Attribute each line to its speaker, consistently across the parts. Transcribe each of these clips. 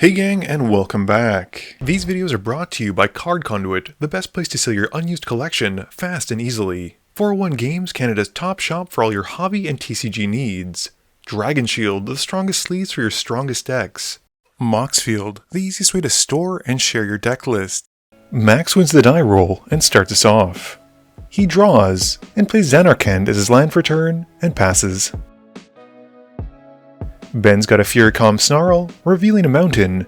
Speaker 1: Hey gang, and welcome back. These videos are brought to you by Card Conduit, the best place to sell your unused collection fast and easily. 401 Games, Canada's top shop for all your hobby and TCG needs. Dragon Shield, the strongest sleeves for your strongest decks. Moxfield, the easiest way to store and share your deck list. Max wins the die roll and starts us off. He draws and plays Zanarkand as his land for turn and passes. Ben's got a Furycom Snarl, revealing a mountain,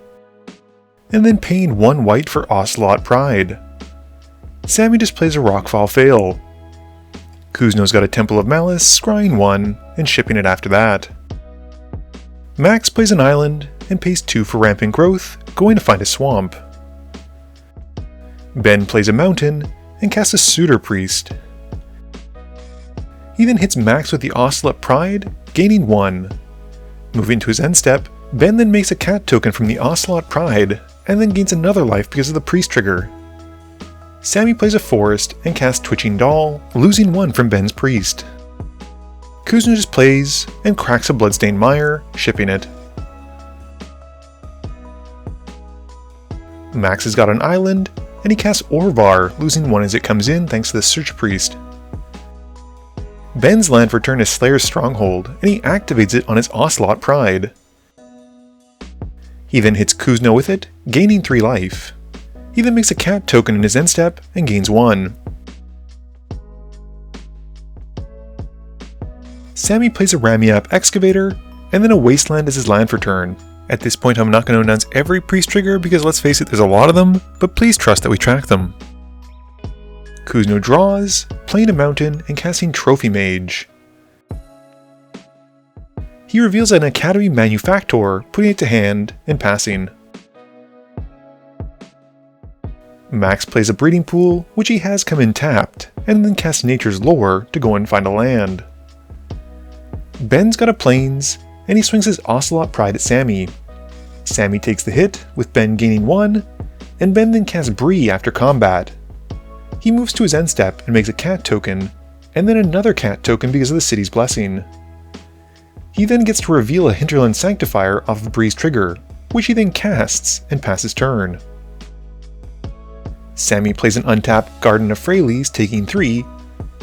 Speaker 1: and then paying 1 white for Ocelot Pride. Sammy just plays a Rockfall Fail. Kuzno's got a Temple of Malice, scrying 1, and shipping it after that. Max plays an island, and pays 2 for Rampant Growth, going to find a swamp. Ben plays a mountain, and casts a Suitor Priest. He then hits Max with the Ocelot Pride, gaining 1. Moving to his end step, Ben then makes a cat token from the Ocelot Pride, and then gains another life because of the priest trigger. Sammy plays a forest and casts Twitching Doll, losing 1 from Ben's priest. Kuzno just plays and cracks a Bloodstained Mire, shipping it. Max has got an island, and he casts Orvar, losing 1 as it comes in thanks to the Search Priest. Ben's land for turn is Slayer's Stronghold, and he activates it on his Ocelot Pride. He then hits Kuzno with it, gaining 3 life. He then makes a cat token in his end step and gains 1. Sammy plays a Ramiap Excavator, and then a Wasteland as his land for turn. At this point I'm not going to announce every priest trigger because let's face it, there's a lot of them, but please trust that we track them. Kuzno draws, playing a mountain and casting Trophy Mage. He reveals an Academy Manufactor, putting it to hand and passing. Max plays a Breeding Pool, which he has come in tapped, and then casts Nature's Lore to go and find a land. Ben's got a Plains, and he swings his Ocelot Pride at Sammy. Sammy takes the hit, with Ben gaining 1, and Ben then casts Bree after combat. He moves to his end step and makes a cat token, and then another cat token because of the city's blessing. He then gets to reveal a Hinterland Sanctifier off of Bree's trigger, which he then casts and passes turn. Sammy plays an untapped Garden of Freylies, taking 3,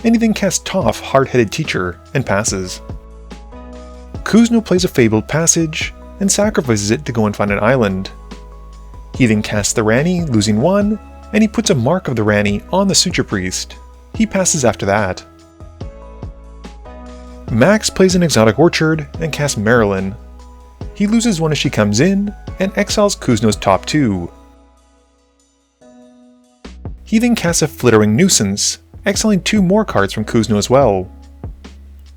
Speaker 1: and he then casts Toph, Hard-Headed Teacher, and passes. Kuzno plays a Fabled Passage, and sacrifices it to go and find an island. He then casts the Rani, losing 1, and he puts a Mark of the Rani on the Suture Priest. He passes after that. Max plays an Exotic Orchard and casts Maralen. He loses 1 as she comes in, and exiles Kuzno's top 2. He then casts a Flittering Nuisance, exiling 2 more cards from Kuzno as well.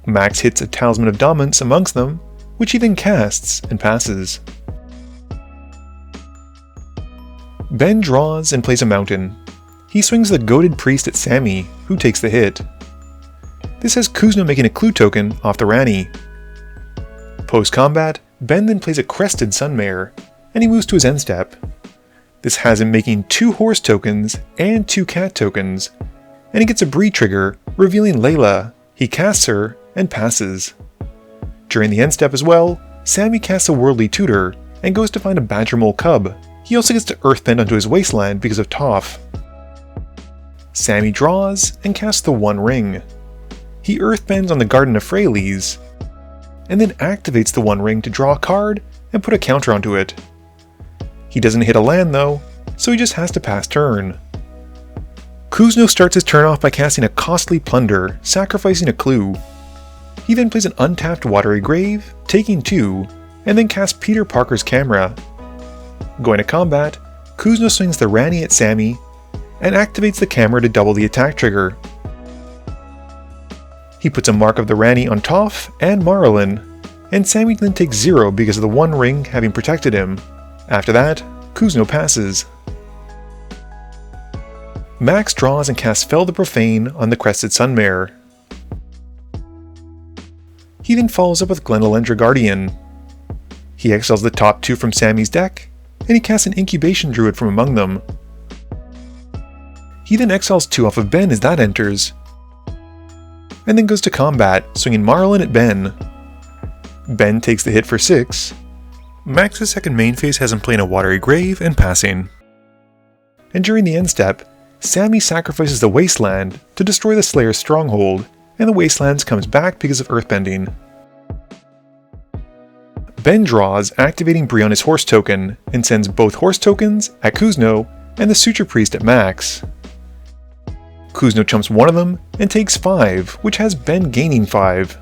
Speaker 1: Max hits a Talisman of Dominance amongst them, which he then casts and passes. Ben draws and plays a mountain. He swings the Goated Priest at Sammy, who takes the hit. This has Kuzno making a clue token off the Rani. Post-combat, Ben then plays a Crested Sunmare, and he moves to his end step. This has him making 2 horse tokens and 2 cat tokens, and he gets a Bree trigger, revealing Layla. He casts her and passes. During the end step as well, Sammy casts a Worldly Tutor and goes to find a Badgermole Cub. He also gets to Earthbend onto his Wasteland because of Toph. Sammy draws and casts the One Ring. He Earthbends on the Garden of Freylies, and then activates the One Ring to draw a card and put a counter onto it. He doesn't hit a land though, so he just has to pass turn. Kuzno starts his turn off by casting a Costly Plunder, sacrificing a clue. He then plays an untapped Watery Grave, taking 2, and then casts Peter Parker's Camera. Going to combat, Kuzno swings the Rani at Sammy, and activates the camera to double the attack trigger. He puts a Mark of the Rani on Toph and Maralen, and Sammy then takes 0 because of the One Ring having protected him. After that, Kuzno passes. Max draws and casts Fel the Profane on the Crested Sunmare. He then follows up with Glendalendra Guardian. He exiles the top 2 from Sammy's deck, and he casts an Incubation Druid from among them. He then exiles 2 off of Ben as that enters, and then goes to combat, swinging Maralen at Ben. Ben takes the hit for 6, Max's second main phase has him playing a Watery Grave and passing. And during the end step, Sammy sacrifices the Wasteland to destroy the Slayer's stronghold, and the Wastelands comes back because of earthbending. Ben draws, activating Bree on his horse token, and sends both horse tokens at Kuzno and the Suture Priest at Max. Kuzno chumps one of them and takes 5, which has Ben gaining 5.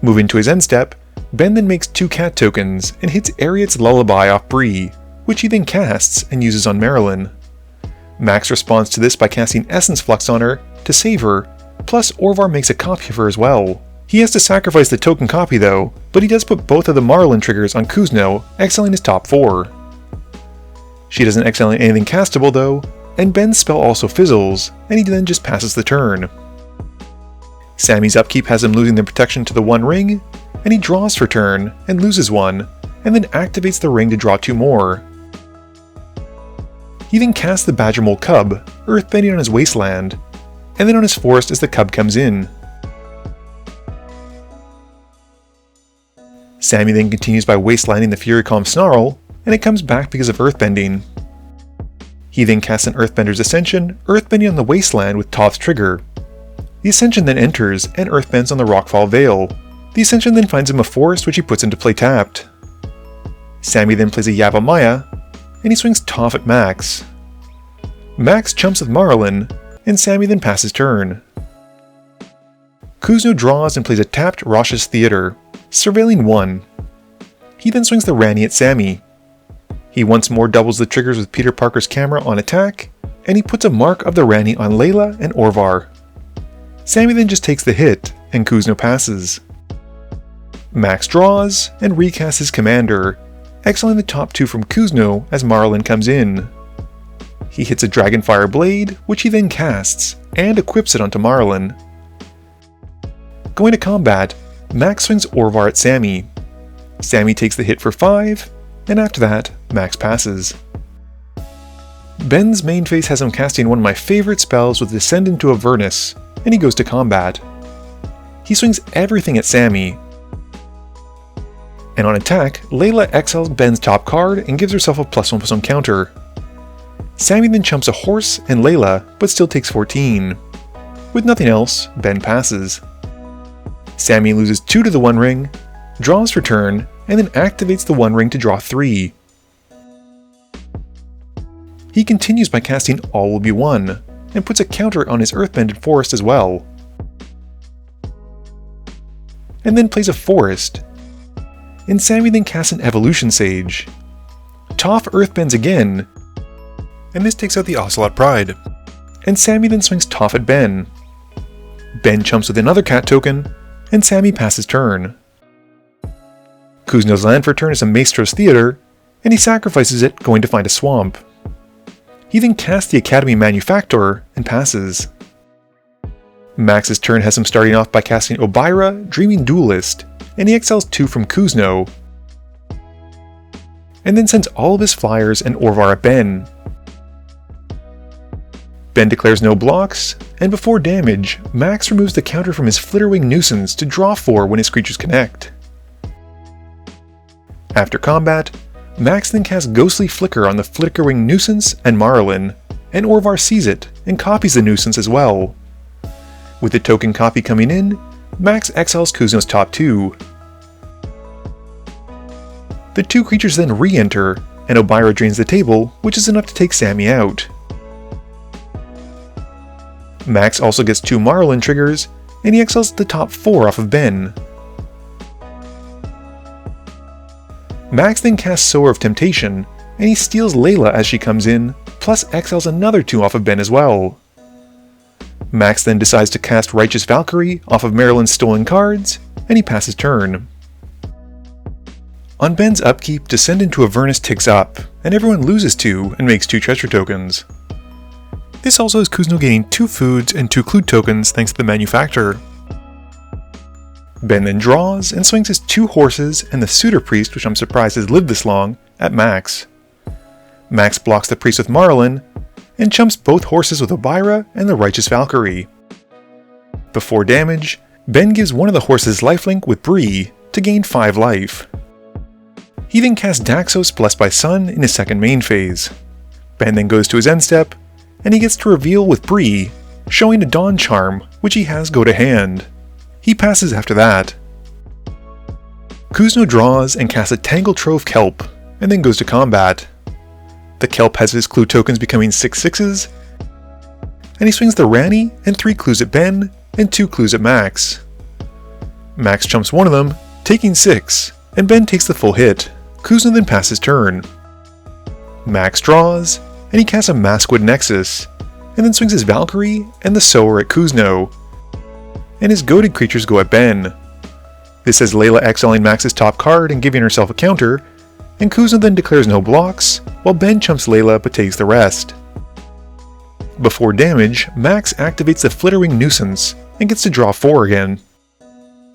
Speaker 1: Moving to his end step, Ben then makes 2 cat tokens and hits Ariet's Lullaby off Bree, which he then casts and uses on Maralen. Max responds to this by casting Essence Flux on her to save her, plus Orvar makes a copy of her as well. He has to sacrifice the token copy though, but he does put both of the Maralen triggers on Kuzno, exiling his top 4. She doesn't exile anything castable though, and Ben's spell also fizzles, and he then just passes the turn. Sammy's upkeep has him losing the protection to the One Ring, and he draws for turn, and loses 1, and then activates the ring to draw 2 more. He then casts the Badgermole Cub, earthbending on his Wasteland, and then on his forest as the cub comes in. Sammy then continues by wastelanding the Furycalm Snarl, and it comes back because of earthbending. He then casts an Earthbender's Ascension, earthbending on the Wasteland with Toph's trigger. The Ascension then enters and earthbends on the Rockfall Vale. The Ascension then finds him a forest which he puts into play tapped. Sammy then plays a Yavimaya, and he swings Toph at Max. Max chumps with Maralen, and Sammy then passes turn. Kuzno draws and plays a tapped Rosh's Theater, surveilling 1. He then swings the Rani at Sammy. He once more doubles the triggers with Peter Parker's camera on attack, and he puts a mark of the Rani on Layla and Orvar. Sammy then just takes the hit, and Kuzno passes. Max draws, and recasts his commander, exiling the top 2 from Kuzno as Maralen comes in. He hits a Dragonfire Blade, which he then casts, and equips it onto Maralen. Going to combat, Max swings Orvar at Sammy. Sammy takes the hit for 5, and after that, Max passes. Ben's main phase has him casting one of my favorite spells with Descend into Avernus, and he goes to combat. He swings everything at Sammy, and on attack, Layla exiles Ben's top card and gives herself a +1/+1 counter. Sammy then chumps a horse and Layla, but still takes 14. With nothing else, Ben passes. Sammy loses 2 to the One Ring, draws for turn, and then activates the One Ring to draw 3. He continues by casting All Will Be One, and puts a counter on his Earthbended Forest as well. And then plays a Forest. And Sammy then casts an Evolution Sage. Toph Earthbends again, and this takes out the Ocelot Pride. And Sammy then swings Toph at Ben. Ben chumps with another cat token, and Sammy passes turn. Kuzno's land for turn is a Maestro's Theater, and he sacrifices it, going to find a swamp. He then casts the Academy Manufactor and passes. Max's turn has him starting off by casting Obira, Dreaming Duelist, and he exiles 2 from Kuzno, and then sends all of his flyers and Orvar at Ben. Ben declares no blocks, and before damage, Max removes the counter from his Flitterwing Nuisance to draw 4 when his creatures connect. After combat, Max then casts Ghostly Flicker on the Flickerwing Nuisance and Maralen, and Orvar sees it and copies the Nuisance as well. With the token copy coming in, Max exiles Kuzno's top 2. The 2 creatures then re-enter, and Obira drains the table, which is enough to take Sammy out. Max also gets 2 Maralen triggers, and he exiles the top 4 off of Ben. Max then casts Sower of Temptation, and he steals Layla as she comes in, plus exiles another 2 off of Ben as well. Max then decides to cast Righteous Valkyrie off of Maralen's stolen cards, and he passes turn. On Ben's upkeep, Descend into Avernus ticks up, and everyone loses 2 and makes 2 treasure tokens. This also has Kuzno gaining 2 foods and 2 clue tokens thanks to the Manufacturer. Ben then draws and swings his 2 horses and the Suitor Priest, which I'm surprised has lived this long, at Max. Max blocks the priest with Maralen, and chumps both horses with Obira and the Righteous Valkyrie. Before damage, Ben gives one of the horses lifelink with Bree to gain 5 life. He then casts Daxos Blessed by Sun in his second main phase. Ben then goes to his end step, and he gets to reveal with Bree, showing a Dawn Charm, which he has go to hand. He passes after that. Kuzno draws and casts a Tangletrove Kelp, and then goes to combat. The Kelp has his clue tokens becoming 6/6s, and he swings the Rani and 3 clues at Ben, and 2 clues at Max. Max jumps one of them, taking 6, and Ben takes the full hit. Kuzno then passes turn. Max draws, and he casts a Maskwood Nexus, and then swings his Valkyrie and the Sower at Kuzno, and his goaded creatures go at Ben. This has Layla exiling Max's top card and giving herself a counter, and Kuzno then declares no blocks, while Ben chumps Layla but takes the rest. Before damage, Max activates the Flitterwing Nuisance and gets to draw 4 again.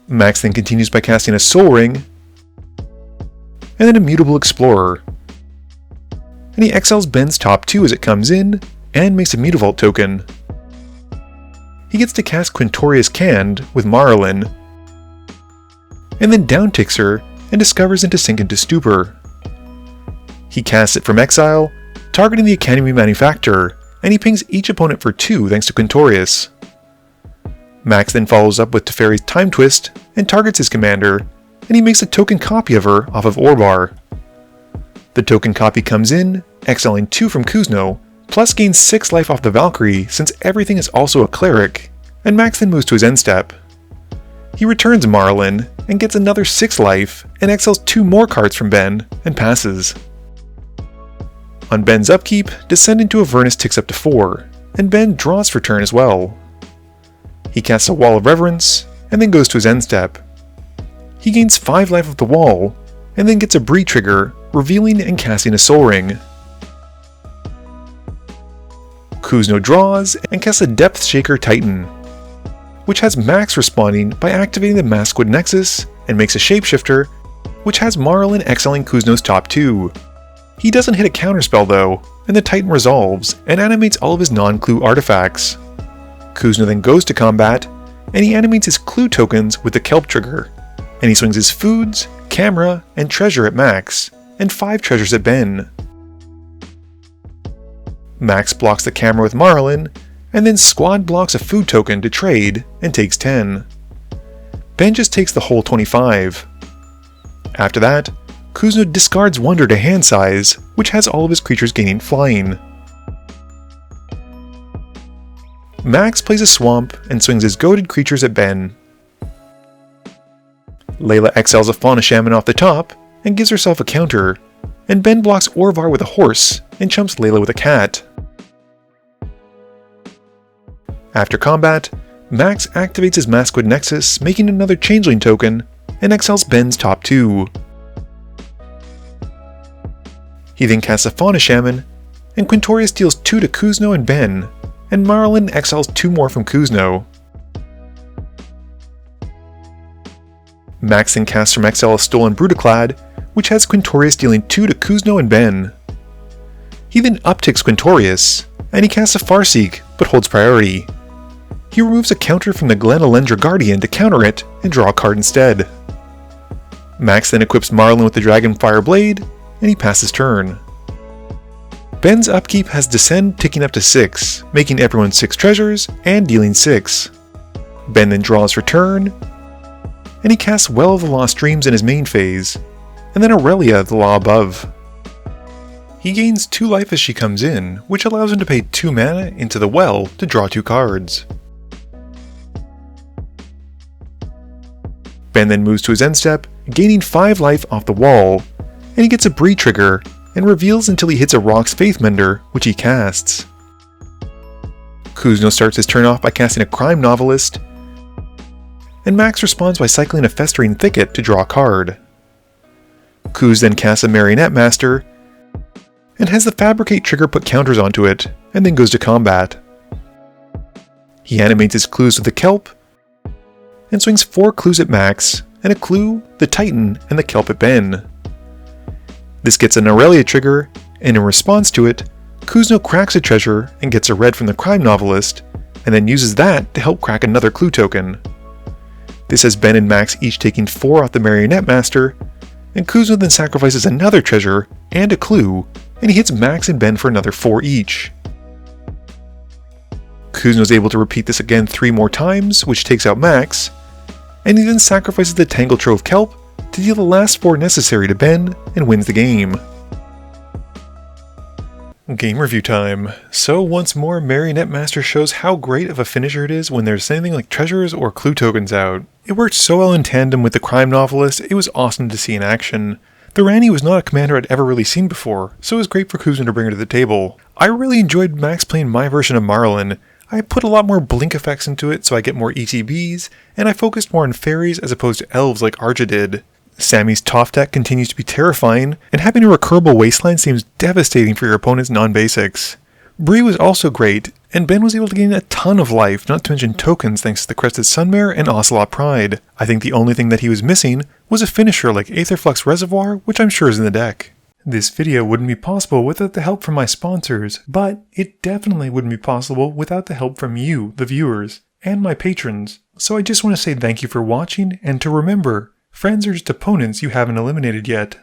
Speaker 1: Max then continues by casting a Soul Ring, and then a Mutable Explorer. And he exiles Ben's top 2 as it comes in, and makes a Mutavault token. He gets to cast Quintorius Canned with Maralen, and then downticks her and discovers into Sink into Stupor. He casts it from exile, targeting the Academy Manufacturer, and he pings each opponent for 2 thanks to Quintorius. Max then follows up with Teferi's Time Twist and targets his commander, and he makes a token copy of her off of Orbar. The token copy comes in, exiling 2 from Kuzno, plus gains 6 life off the Valkyrie since everything is also a cleric, and Max then moves to his end step. He returns Maralen and gets another 6 life and exiles 2 more cards from Ben and passes. On Ben's upkeep, Descend into Avernus ticks up to 4, and Ben draws for turn as well. He casts a Wall of Reverence and then goes to his end step. He gains 5 life off the wall, and then gets a Bree trigger, revealing and casting a Soul Ring. Kuzno draws and casts a Depth Shaker Titan, which has Max responding by activating the Maskwood Nexus, and makes a Shapeshifter, which has Maralen exiling Kuzno's top 2. He doesn't hit a counterspell though, and the Titan resolves and animates all of his non-clue artifacts. Kuzno then goes to combat, and he animates his clue tokens with the Kelp trigger, and he swings his Foods, Camera, and Treasure at Max, and 5 treasures at Ben. Max blocks the Camera with Maralen, and then Squad blocks a food token to trade and takes 10. Ben just takes the whole 25. After that, Kuzno discards Wonder to hand size, which has all of his creatures gaining flying. Max plays a Swamp and swings his goaded creatures at Ben. Layla exiles a Fauna Shaman off the top and gives herself a counter, and Ben blocks Orvar with a horse and chumps Layla with a cat. After combat, Max activates his Maskwood Nexus, making another Changeling token, and exiles Ben's top 2. He then casts a Fauna Shaman, and Quintorius deals 2 to Kuzno and Ben, and Maralen exiles 2 more from Kuzno. Max then casts from exile a Stolen Brutaclad, which has Quintorius dealing 2 to Kuzno and Ben. He then upticks Quintorius, and he casts a Farseek, but holds priority. He removes a counter from the Glen Elendra Guardian to counter it and draw a card instead. Max then equips Maralen with the Dragonfire Blade, and he passes turn. Ben's upkeep has Descend ticking up to 6, making everyone 6 treasures and dealing 6. Ben then draws for turn, and he casts Well of the Lost Dreams in his main phase, and then Aurelia, the Law Above. He gains 2 life as she comes in, which allows him to pay 2 mana into the well to draw 2 cards. Ben then moves to his end step, gaining 5 life off the wall, and he gets a Bree trigger, and reveals until he hits a Rock's Faithmender, which he casts. Kuzno starts his turn off by casting a Crime Novelist, and Max responds by cycling a Festering Thicket to draw a card. Kuz then casts a Marionette Master, and has the Fabricate trigger put counters onto it, and then goes to combat. He animates his clues with the Kelp, and swings 4 clues at Max, and a clue, the Titan, and the Kelp at Ben. This gets an Aurelia trigger, and in response to it, Kuzno cracks a treasure and gets a red from the Crime Novelist, and then uses that to help crack another clue token. This has Ben and Max each taking 4 off the Marionette Master, and Kuzma then sacrifices another treasure and a clue, and he hits Max and Ben for another 4 each. Kuzma is able to repeat this again 3 more times, which takes out Max, and he then sacrifices the Tangle Trove Kelp to deal the last 4 necessary to Ben and wins the game. Game review time. So once more, Marionette Master shows how great of a finisher it is when there's anything like treasures or clue tokens out. It worked so well in tandem with the crime novelist, it was awesome to see in action. The Rani was not a commander I'd ever really seen before, so it was great for Kuzma to bring her to the table. I really enjoyed Max playing my version of Maralen. I put a lot more blink effects into it so I get more ETBs, and I focused more on fairies as opposed to elves like Arja did. Sammy's Toph deck continues to be terrifying, and having a recurable wasteland seems devastating for your opponent's non-basics. Bree was also great, and Ben was able to gain a ton of life, not to mention tokens thanks to the Crested Sunmare and Ocelot Pride. I think the only thing that he was missing was a finisher like Aetherflux Reservoir, which I'm sure is in the deck. This video wouldn't be possible without the help from my sponsors, but it definitely wouldn't be possible without the help from you, the viewers, and my patrons. So I just want to say thank you for watching, and to remember, friends are just opponents you haven't eliminated yet.